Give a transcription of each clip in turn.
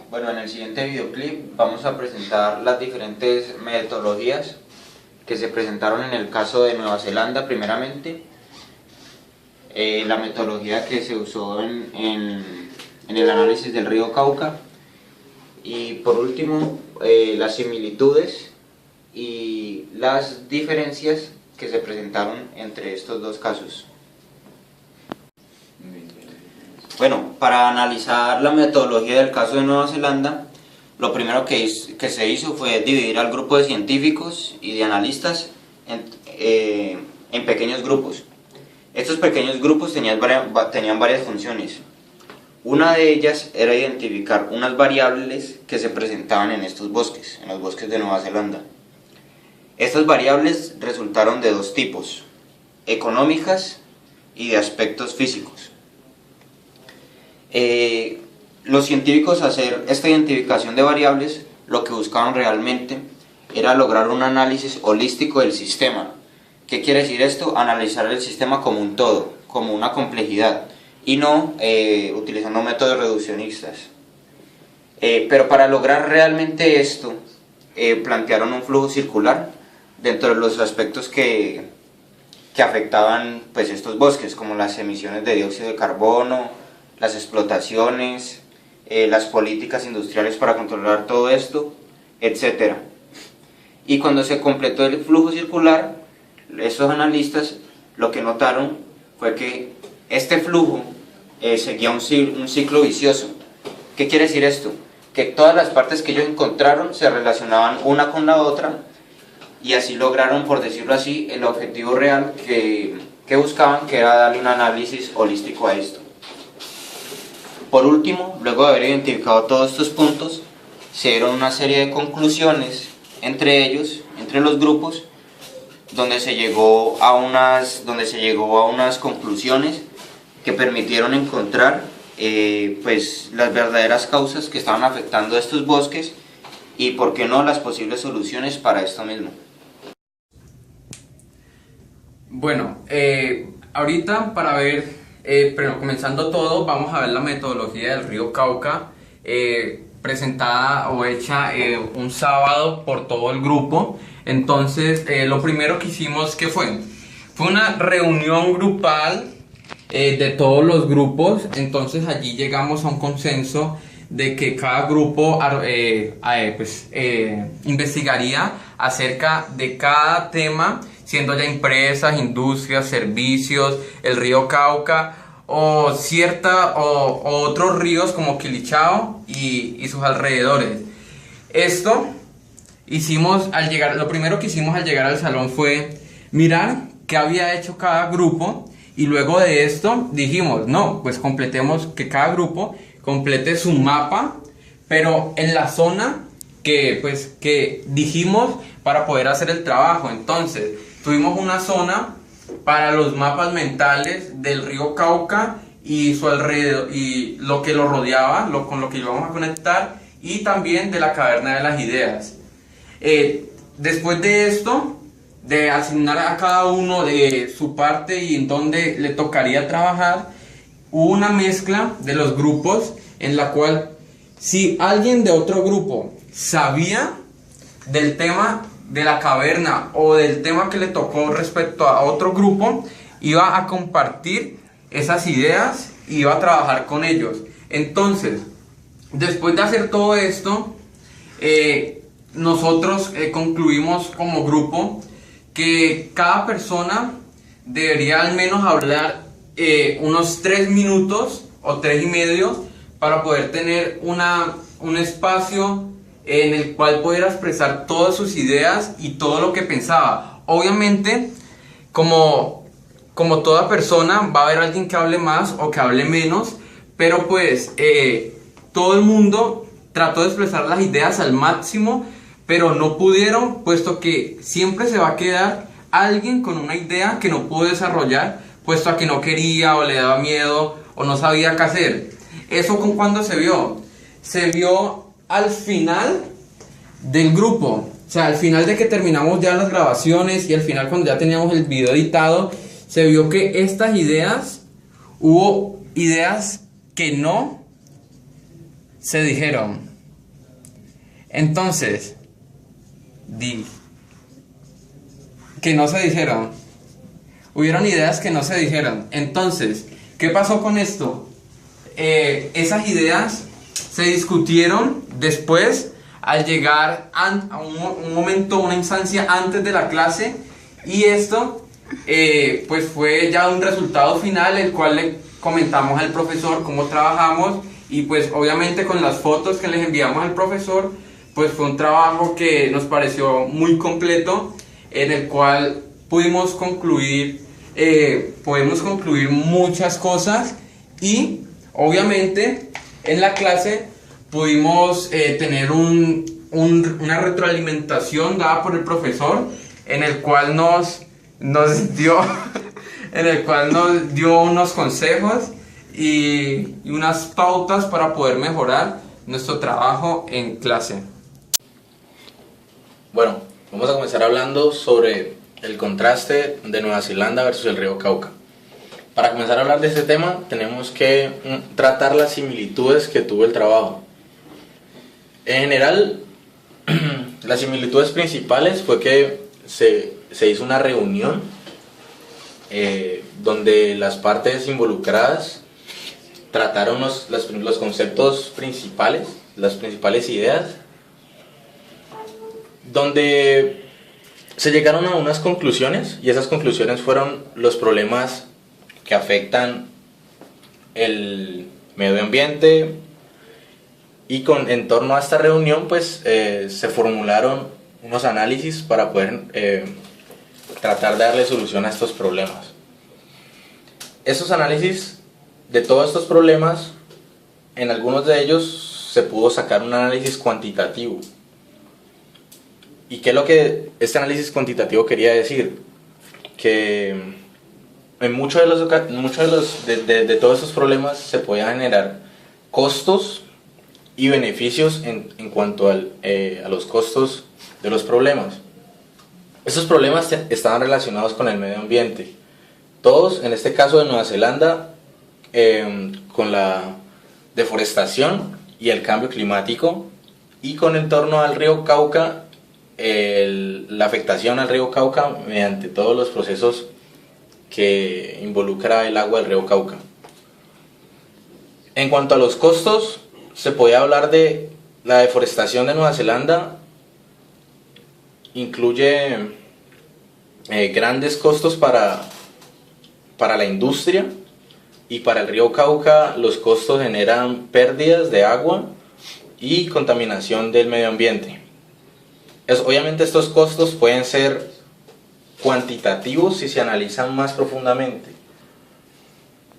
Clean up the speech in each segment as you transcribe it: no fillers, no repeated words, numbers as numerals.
Bueno, en el siguiente videoclip vamos a presentar las diferentes metodologías que se presentaron en el caso de Nueva Zelanda primeramente, la metodología que se usó en el análisis del río Cauca y por último las similitudes y las diferencias que se presentaron entre estos dos casos. Bueno, para analizar la metodología del caso de Nueva Zelanda, lo primero que se hizo fue dividir al grupo de científicos y de analistas en pequeños grupos. Estos pequeños grupos tenían varias funciones. Una de ellas era identificar unas variables que se presentaban en estos bosques, en los bosques de Nueva Zelanda. Estas variables resultaron de dos tipos, económicas y de aspectos físicos. Los científicos, al hacer esta identificación de variables, lo que buscaban realmente era lograr un análisis holístico del sistema. ¿Qué quiere decir esto? Analizar el sistema como un todo, como una complejidad, y no utilizando métodos reduccionistas. Pero para lograr realmente esto, plantearon un flujo circular dentro de los aspectos que afectaban pues, estos bosques, como las emisiones de dióxido de carbono, las explotaciones, las políticas industriales para controlar todo esto, etc. Y cuando se completó el flujo circular, estos analistas lo que notaron fue que este flujo seguía un ciclo vicioso. ¿Qué quiere decir esto? Que todas las partes que ellos encontraron se relacionaban una con la otra y así lograron, por decirlo así, el objetivo real que buscaban, que era darle un análisis holístico a esto. Por último, luego de haber identificado todos estos puntos, se dieron una serie de conclusiones entre ellos, entre los grupos, donde se llegó a unas conclusiones que permitieron encontrar pues, las verdaderas causas que estaban afectando a estos bosques y, por qué no, las posibles soluciones para esto mismo. Bueno, ahorita para ver, pero comenzando todo, vamos a ver la metodología del río Cauca, presentada o hecha un sábado por todo el grupo. Entonces, lo primero que hicimos, ¿qué fue? Fue una reunión grupal de todos los grupos. Entonces allí llegamos a un consenso de que cada grupo investigaría acerca de cada tema, siendo ya empresas, industrias, servicios, el río Cauca o otros ríos como Quilichao y sus alrededores. Esto hicimos lo primero que hicimos al llegar al salón fue mirar qué había hecho cada grupo, y luego de esto dijimos, no, pues que cada grupo complete su mapa, pero en la zona que dijimos para poder hacer el trabajo. Entonces tuvimos una zona para los mapas mentales del río Cauca y su alrededor y lo que lo rodeaba, con lo que íbamos a conectar, y también de la caverna de las ideas. Después de esto, de asignar a cada uno de su parte y en dónde le tocaría trabajar, hubo una mezcla de los grupos en la cual, si alguien de otro grupo sabía del tema de la caverna o del tema que le tocó respecto a otro grupo, iba a compartir esas ideas y iba a trabajar con ellos. Entonces, después de hacer todo esto, nosotros concluimos como grupo que cada persona debería al menos hablar unos 3 minutos o 3 y medio para poder tener un espacio en el cual pudiera expresar todas sus ideas y todo lo que pensaba. Obviamente, como toda persona, va a haber alguien que hable más o que hable menos, pero pues todo el mundo trató de expresar las ideas al máximo, pero no pudieron, puesto que siempre se va a quedar alguien con una idea que no pudo desarrollar, puesto a que no quería o le daba miedo o no sabía qué hacer. ¿Eso con cuándo se vio? Se vio al final del grupo, o sea, al final de que terminamos ya las grabaciones y al final cuando ya teníamos el video editado, se vio que hubo ideas que no se dijeron. Entonces, que no se dijeron. Hubieron ideas que no se dijeron. Entonces, ¿qué pasó con esto? Esas ideas se discutieron después al llegar a un momento, una instancia antes de la clase, y esto pues fue ya un resultado final, el cual le comentamos al profesor cómo trabajamos, y pues obviamente con las fotos que les enviamos al profesor, pues fue un trabajo que nos pareció muy completo, en el cual pudimos concluir muchas cosas, y obviamente en la clase pudimos tener una retroalimentación dada por el profesor, en el cual nos dio en el cual nos dio unos consejos y unas pautas para poder mejorar nuestro trabajo en clase. Bueno, vamos a comenzar hablando sobre el contraste de Nueva Zelanda versus el río Cauca. Para comenzar a hablar de este tema, tenemos que tratar las similitudes que tuvo el trabajo. En general, las similitudes principales fue que se hizo una reunión donde las partes involucradas trataron los conceptos principales, las principales ideas, donde se llegaron a unas conclusiones, y esas conclusiones fueron los problemas que afectan el medio ambiente, y en torno a esta reunión pues se formularon unos análisis para poder tratar de darle solución a estos problemas. Estos análisis de todos estos problemas, en algunos de ellos se pudo sacar un análisis cuantitativo. ¿Y qué es lo que este análisis cuantitativo quería decir? Que en muchos de todos estos problemas se podían generar costos y beneficios en cuanto a los costos de los problemas. Estos problemas estaban relacionados con el medio ambiente. Todos, en este caso de Nueva Zelanda, con la deforestación y el cambio climático, y con el entorno al río Cauca, la afectación al río Cauca mediante todos los procesos que involucra el agua del río Cauca. En cuanto a los costos, se podía hablar de la deforestación de Nueva Zelanda. Incluye grandes costos para la industria, y para el río Cauca los costos generan pérdidas de agua y contaminación del medio ambiente. Obviamente estos costos pueden ser cuantitativos si se analizan más profundamente.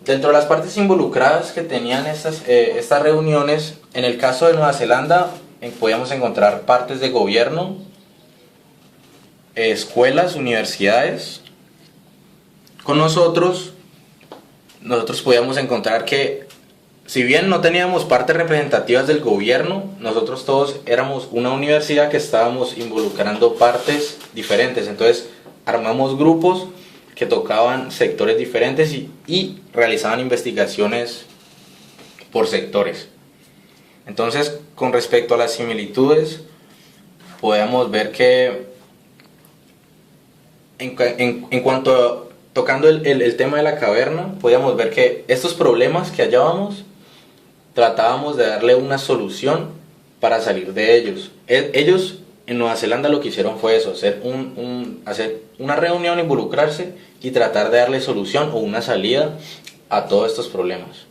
Dentro de las partes involucradas que tenían estas reuniones, en el caso de Nueva Zelanda podíamos encontrar partes de gobierno, escuelas, universidades. Con nosotros podíamos encontrar que, si bien no teníamos partes representativas del gobierno, nosotros todos éramos una universidad que estábamos involucrando partes diferentes. Entonces armamos grupos que tocaban sectores diferentes y realizaban investigaciones por sectores. Entonces, con respecto a las similitudes, podemos ver que en cuanto a tocando el tema de la caverna, podíamos ver que estos problemas que hallábamos, tratábamos de darle una solución para salir de ellos. Ellos en Nueva Zelanda lo que hicieron fue eso, hacer una reunión, involucrarse y tratar de darle solución o una salida a todos estos problemas.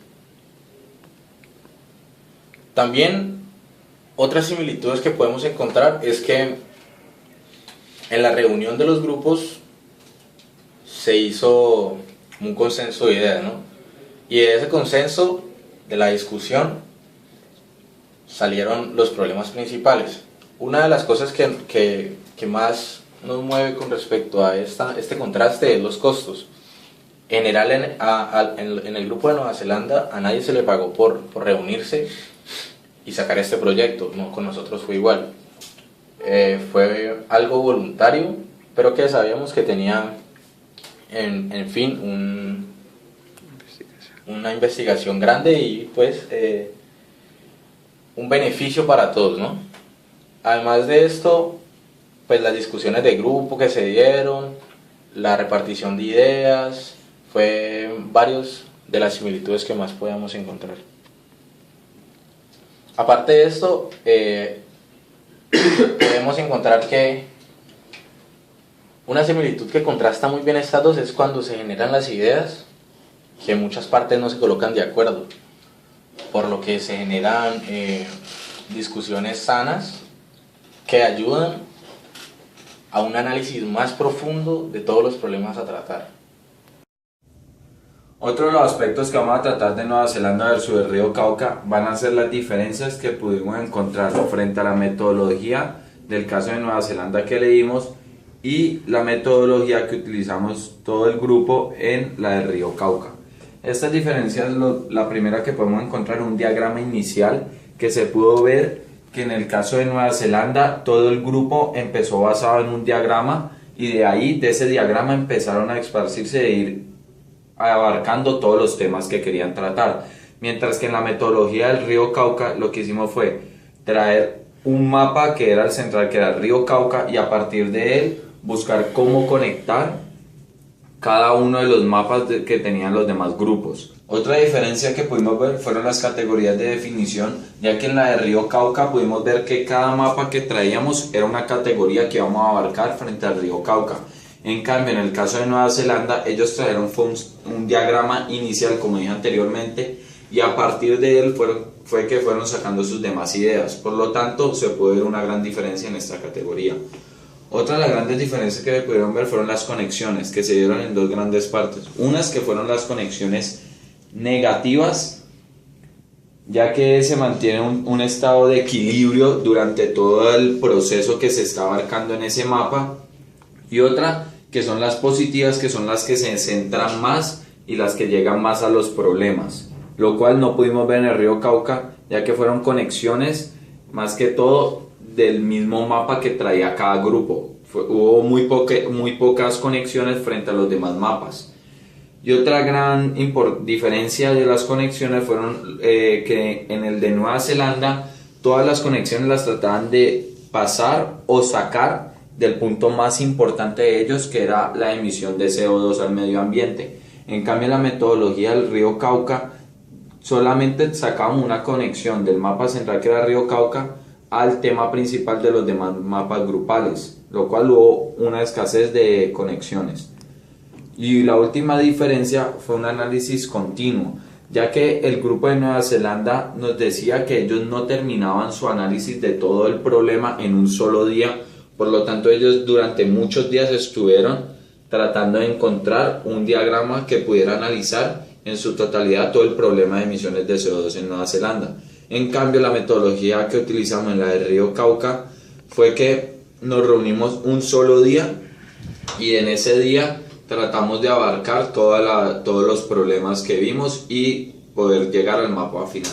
También otras similitudes que podemos encontrar es que en la reunión de los grupos se hizo un consenso de ideas, ¿no? Y de ese consenso, de la discusión, salieron los problemas principales. Una de las cosas que más nos mueve con respecto a este contraste es los costos. En general, en el grupo de Nueva Zelanda, a nadie se le pagó por reunirse y sacar este proyecto, ¿no? Con nosotros fue igual. Fue algo voluntario, pero que sabíamos que tenía, en fin, una investigación grande y pues un beneficio para todos, ¿no? Además de esto, pues las discusiones de grupo que se dieron, la repartición de ideas, fue varios de las similitudes que más podíamos encontrar. Aparte de esto, podemos encontrar que una similitud que contrasta muy bien estas dos es cuando se generan las ideas, que en muchas partes no se colocan de acuerdo, por lo que se generan discusiones sanas que ayudan a un análisis más profundo de todos los problemas a tratar. Otro de los aspectos que vamos a tratar de Nueva Zelanda versus el río Cauca van a ser las diferencias que pudimos encontrar frente a la metodología del caso de Nueva Zelanda que leímos y la metodología que utilizamos todo el grupo en la del río Cauca. Estas diferencias, la primera que podemos encontrar, un diagrama inicial que se pudo ver que en el caso de Nueva Zelanda todo el grupo empezó basado en un diagrama y de ahí, de ese diagrama, empezaron a esparcirse e ir abarcando todos los temas que querían tratar. Mientras que en la metodología del río Cauca lo que hicimos fue traer un mapa que era el central, que era el río Cauca, y a partir de él buscar cómo conectar cada uno de los mapas que tenían los demás grupos. Otra diferencia que pudimos ver fueron las categorías de definición, ya que en la de río Cauca pudimos ver que cada mapa que traíamos era una categoría que íbamos a abarcar frente al río Cauca. En cambio, en el caso de Nueva Zelanda, ellos trajeron un diagrama inicial, como dije anteriormente, y a partir de él fue que fueron sacando sus demás ideas. Por lo tanto, se puede ver una gran diferencia en esta categoría. Otra de las grandes diferencias que se pudieron ver fueron las conexiones, que se dieron en dos grandes partes. Unas que fueron las conexiones negativas, ya que se mantiene un estado de equilibrio durante todo el proceso que se está abarcando en ese mapa, y otra que son las positivas, que son las que se centran más y las que llegan más a los problemas, lo cual no pudimos ver en el río Cauca, ya que fueron conexiones más que todo del mismo mapa que traía cada grupo. Hubo muy pocas conexiones frente a los demás mapas. Y otra gran diferencia de las conexiones fueron que en el de Nueva Zelanda todas las conexiones las trataban de pasar o sacar del punto más importante de ellos, que era la emisión de CO2 al medio ambiente. En cambio, en la metodología del río Cauca solamente sacábamos una conexión del mapa central, que era el río Cauca, al tema principal de los demás mapas grupales, lo cual hubo una escasez de conexiones. Y la última diferencia fue un análisis continuo, ya que el grupo de Nueva Zelanda nos decía que ellos no terminaban su análisis de todo el problema en un solo día. Por lo tanto, ellos durante muchos días estuvieron tratando de encontrar un diagrama que pudiera analizar en su totalidad todo el problema de emisiones de CO2 en Nueva Zelanda. En cambio, la metodología que utilizamos en la del río Cauca fue que nos reunimos un solo día y en ese día tratamos de abarcar todos los problemas que vimos y poder llegar al mapa final.